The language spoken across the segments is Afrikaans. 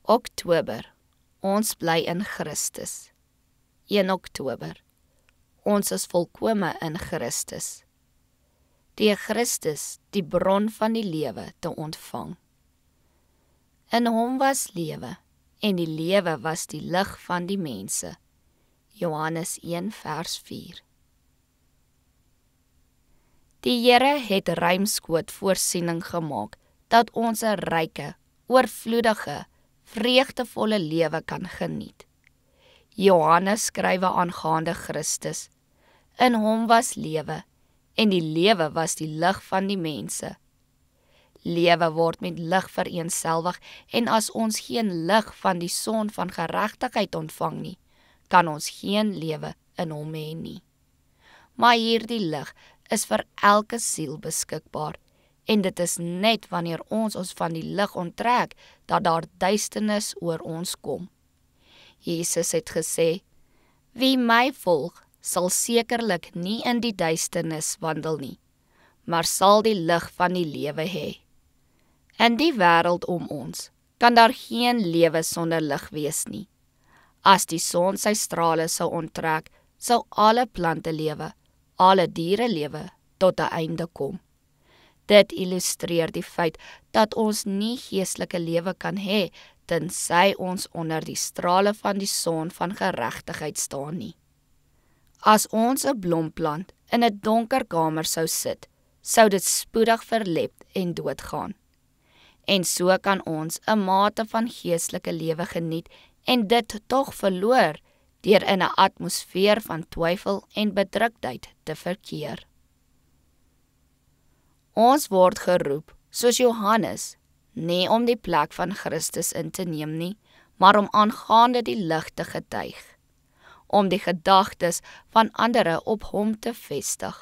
Oktober, ons bly in Christus. 1 Oktober, ons is volkome in Christus. Deur Christus, die bron van die lewe, te ontvang. In hom was lewe, en die lewe was die lig van die mense. Johannes 1 vers 4. Die Here het ruimskoot voorsiening gemaak, dat ons 'n ryke, oorvloedige, vreugdevolle lewe kan geniet. Johannes skrywe aangaande Christus. In hom was lewe, en die lewe was die lig van die mense. Lewe word met lig vereenselwig, en as ons geen lig van die son van geregtigheid ontvang nie, kan ons geen lewe in hom hê nie. Maar hierdie lig is vir elke siel beskikbaar, en dit is net wanneer ons van die lig onttrek, dat daar duisternis oor ons kom. Jesus het gesê, wie my volg, sal sekerlik nie in die duisternis wandel nie, maar sal die lig van die lewe hê. In die wêreld om ons, kan daar geen lewe sonder lig wees nie. As die son sy strale sou onttrek, sou alle plante lewe, alle diere lewe, tot 'n einde kom. Dit illustreer die feit dat ons nie geestelike lewe kan hê, tensy ons onder die strale van die son van geregtigheid staan nie. As ons 'n blomplant in 'n donker kamer sou sit, sou dit spoedig verlep en doodgaan. En so kan ons 'n mate van geestelike lewe geniet en dit tog verloor deur in 'n atmosfeer van twyfel en bedruktheid te verkeer. Ons word geroep, soos Johannes, nie om die plek van Christus in te neem nie, maar om aangaande die lig te getuig, om die gedagtes van ander op hom te vestig.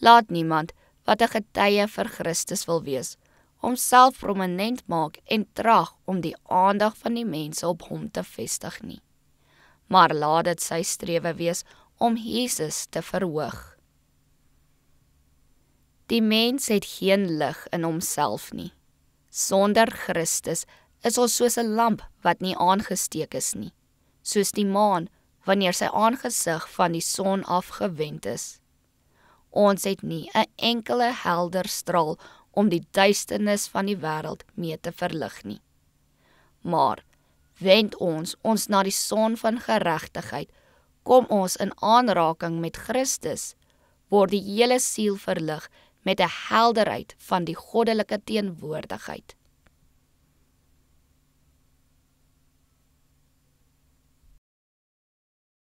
Laat niemand wat 'n getuie vir Christus wil wees, homself prominent maak en traag om die aandag van die mense op hom te vestig nie. Maar laat dit sy strewe wees om Jesus te verhoog. Die mens het geen lig in homself nie. Sonder Christus is ons soos 'n lamp wat nie aangesteek is nie, soos die maan wanneer sy aangesig van die son afgewend is. Ons het nie 'n enkele helder straal om die duisternis van die wêreld mee te verlig nie. Maar wend ons na die son van geregtigheid, kom ons in aanraking met Christus, word die hele siel verlig met 'n helderheid van die goddelike teenwoordigheid.